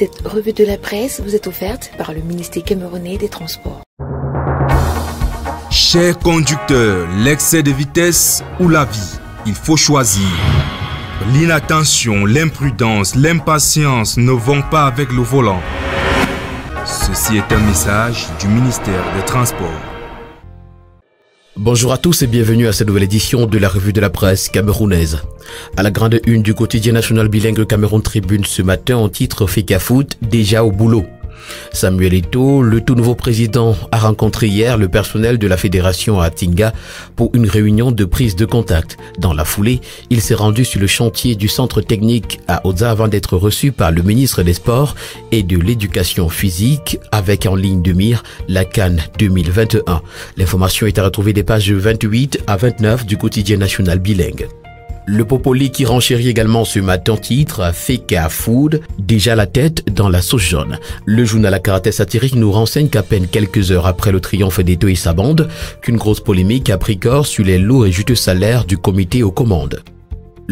Cette revue de la presse vous est offerte par le ministère camerounais des Transports. Chers conducteurs, l'excès de vitesse ou la vie, il faut choisir. L'inattention, l'imprudence, l'impatience ne vont pas avec le volant. Ceci est un message du ministère des Transports. Bonjour à tous et bienvenue à cette nouvelle édition de la revue de la presse camerounaise. À la grande une du quotidien national bilingue Cameroun Tribune ce matin, en titre Fecafoot, déjà au boulot. Samuel Eto'o, le tout nouveau président, a rencontré hier le personnel de la fédération à Tinga pour une réunion de prise de contact. Dans la foulée, il s'est rendu sur le chantier du centre technique à Oza avant d'être reçu par le ministre des Sports et de l'Éducation physique avec en ligne de mire la CAN 2021. L'information est à retrouver des pages 28 à 29 du quotidien national bilingue. Le Popoli qui renchérit également ce matin titre Fecafoot, déjà la tête dans la sauce jaune. Le journal à caractère satirique nous renseigne qu'à peine quelques heures après le triomphe d'Eto'o et sa bande, qu'une grosse polémique a pris corps sur les lourds et juteux salaires du comité aux commandes.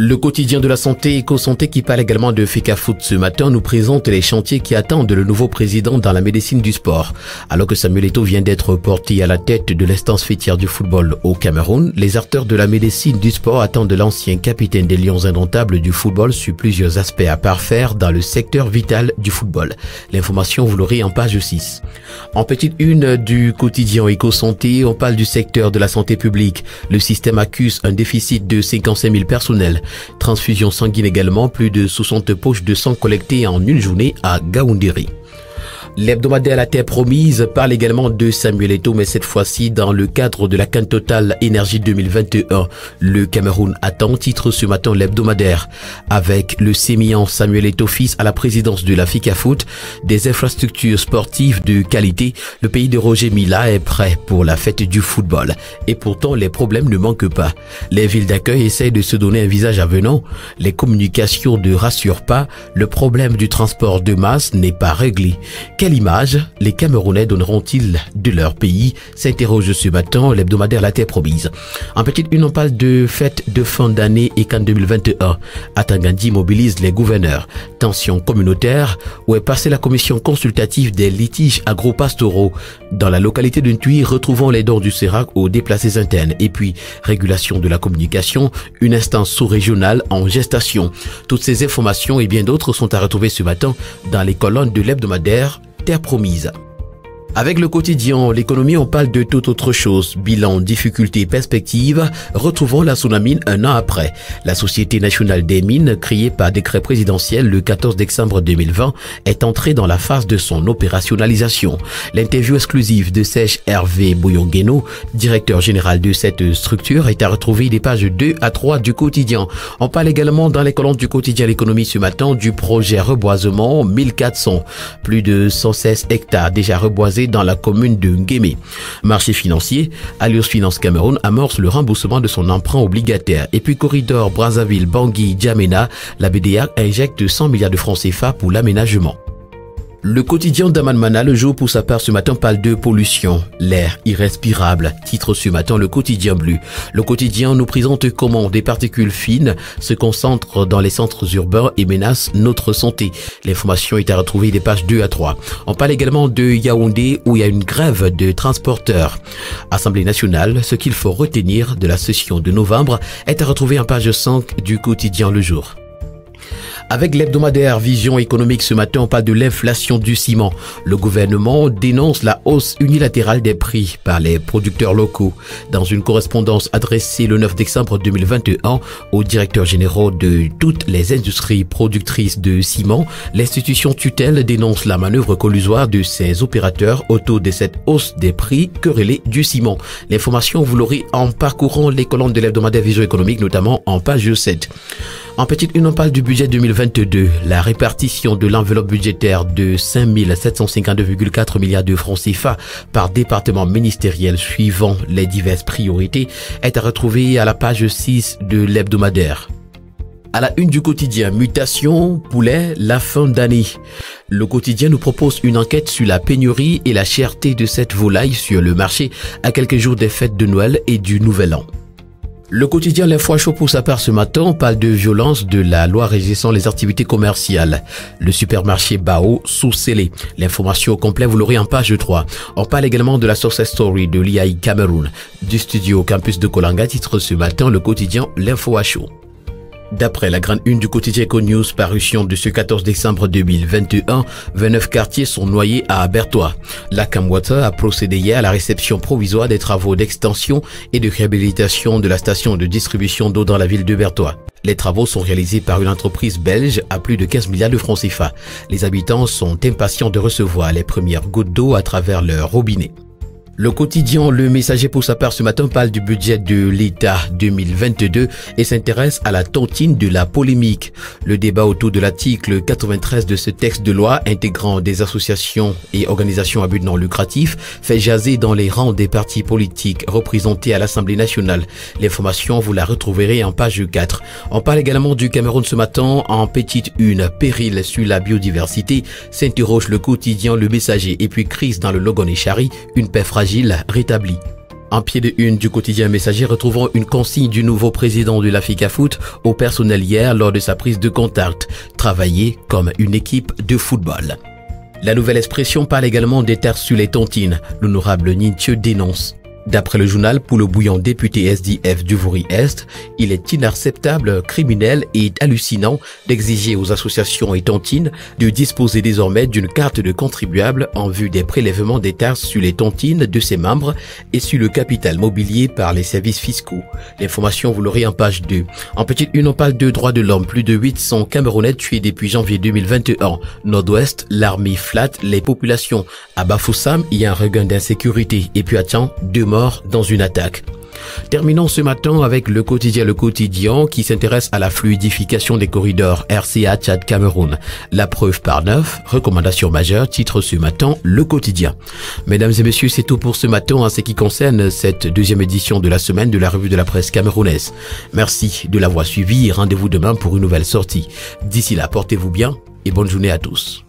Le quotidien de la santé Eco-Santé qui parle également de Fecafoot ce matin nous présente les chantiers qui attendent le nouveau président dans la médecine du sport. Alors que Samuel Eto'o vient d'être porté à la tête de l'instance fêtière du football au Cameroun, les acteurs de la médecine du sport attendent de l'ancien capitaine des Lions indomptables du football sur plusieurs aspects à parfaire dans le secteur vital du football. L'information vous l'aurez en page 6. En petite une du quotidien Eco-Santé, on parle du secteur de la santé publique. Le système accuse un déficit de 55 000 personnels. Transfusion sanguine également, plus de 60 poches de sang collectées en une journée à Gaoundiri. L'hebdomadaire La Terre Promise parle également de Samuel Eto'o, mais cette fois-ci dans le cadre de la CAN Total Énergie 2021. Le Cameroun attend, titre ce matin l'hebdomadaire. Avec le sémillant Samuel Eto'o fils à la présidence de la Fecafoot, des infrastructures sportives de qualité, le pays de Roger Mila est prêt pour la fête du football. Et pourtant, les problèmes ne manquent pas. Les villes d'accueil essayent de se donner un visage avenant. Les communications ne rassurent pas. Le problème du transport de masse n'est pas réglé. Quelle image les Camerounais donneront-ils de leur pays, s'interroge ce matin l'hebdomadaire La Terre Promise. En petite une, on parle de fête de fin d'année et CAN 2021. Atangandi mobilise les gouverneurs. Tension communautaire, où est passée la commission consultative des litiges agro-pastoraux. Dans la localité de Ntui, retrouvons les dons du CERAC aux déplacés internes. Et puis, régulation de la communication, une instance sous-régionale en gestation. Toutes ces informations et bien d'autres sont à retrouver ce matin dans les colonnes de l'hebdomadaire Terre Promise. Avec le quotidien, l'économie, on parle de toute autre chose. Bilan, difficultés, perspectives. Retrouvons la Sonamine un an après. La Société nationale des mines, créée par décret présidentiel le 14 décembre 2020, est entrée dans la phase de son opérationnalisation. L'interview exclusive de Serge Hervé Bouyongueno, directeur général de cette structure, est à retrouver des pages 2 à 3 du quotidien. On parle également dans les colonnes du quotidien L'économie ce matin du projet reboisement 1400. Plus de 116 hectares déjà reboisés dans la commune de Nguémé. Marché financier, Alliance Finance Cameroun amorce le remboursement de son emprunt obligataire. Et puis corridor Brazzaville-Bangui-Djamena, la BDA injecte 100 milliards de francs CFA pour l'aménagement. Le quotidien d'Amanmana, le jour pour sa part ce matin, parle de pollution. L'air irrespirable, titre ce matin le quotidien bleu. Le quotidien nous présente comment des particules fines se concentrent dans les centres urbains et menacent notre santé. L'information est à retrouver des pages 2 à 3. On parle également de Yaoundé où il y a une grève de transporteurs. Assemblée nationale, ce qu'il faut retenir de la session de novembre est à retrouver en page 5 du quotidien Le Jour. Avec l'hebdomadaire Vision économique ce matin, on parle de l'inflation du ciment. Le gouvernement dénonce la hausse unilatérale des prix par les producteurs locaux. Dans une correspondance adressée le 9 décembre 2021 aux directeurs généraux de toutes les industries productrices de ciment, l'institution tutelle dénonce la manœuvre collusoire de ses opérateurs autour de cette hausse des prix querellés du ciment. L'information, vous l'aurez en parcourant les colonnes de l'hebdomadaire Vision économique, notamment en page 7. En petite une, on parle du budget 2022. La répartition de l'enveloppe budgétaire de 5 752,4 milliards de francs CFA par département ministériel suivant les diverses priorités est à retrouver à la page 6 de l'hebdomadaire. À la une du quotidien, mutation, poulet, la fin d'année. Le quotidien nous propose une enquête sur la pénurie et la cherté de cette volaille sur le marché à quelques jours des fêtes de Noël et du Nouvel An. Le quotidien L'Info Chaud pour sa part ce matin parle de violence de la loi régissant les activités commerciales. Le supermarché Bao sous scellé. L'information au complet, vous l'aurez en page 3. On parle également de la success story de l'IAI Cameroun. Du studio Campus de Kolanga titre ce matin le quotidien L'Info Chaud. D'après la grande une du quotidien Econews, parution de ce 14 décembre 2021, 29 quartiers sont noyés à Bertois. La Camwater a procédé hier à la réception provisoire des travaux d'extension et de réhabilitation de la station de distribution d'eau dans la ville de Bertois. Les travaux sont réalisés par une entreprise belge à plus de 15 milliards de francs CFA. Les habitants sont impatients de recevoir les premières gouttes d'eau à travers leur robinet. Le quotidien Le Messager pour sa part ce matin parle du budget de l'État 2022 et s'intéresse à la tontine de la polémique. Le débat autour de l'article 93 de ce texte de loi intégrant des associations et organisations à but non lucratif fait jaser dans les rangs des partis politiques représentés à l'Assemblée nationale. L'information, vous la retrouverez en page 4. On parle également du Cameroun ce matin en petite une. Péril sur la biodiversité, s'interroge le quotidien Le Messager et puis crise dans le Logon-et-Chari, une paix fragile rétabli. En pied de une du quotidien Messager, retrouvons une consigne du nouveau président de la FECAFOOT au personnel hier lors de sa prise de contact. Travailler comme une équipe de football. La Nouvelle Expression parle également des terres sur les tontines. L'honorable Ninthieu dénonce. D'après le journal, pour le bouillant député SDF du Vouri-Est, il est inacceptable, criminel et hallucinant d'exiger aux associations et tontines de disposer désormais d'une carte de contribuable en vue des prélèvements des taxes sur les tontines de ses membres et sur le capital mobilier par les services fiscaux. L'information, vous l'aurez en page 2. En petite une, on parle de droits de l'homme. Plus de 800 Camerounais tués depuis janvier 2021. Nord-Ouest, l'armée flatte les populations. À Bafoussam, il y a un regain d'insécurité. Et puis à Tian, 2 morts dans une attaque. Terminons ce matin avec le quotidien qui s'intéresse à la fluidification des corridors RCA Tchad-Cameroun. La preuve par 9, recommandation majeure, titre ce matin le quotidien. Mesdames et messieurs, c'est tout pour ce matin en ce qui concerne cette deuxième édition de la semaine de la revue de la presse camerounaise. Merci de l'avoir suivi et rendez-vous demain pour une nouvelle sortie. D'ici là, portez-vous bien et bonne journée à tous.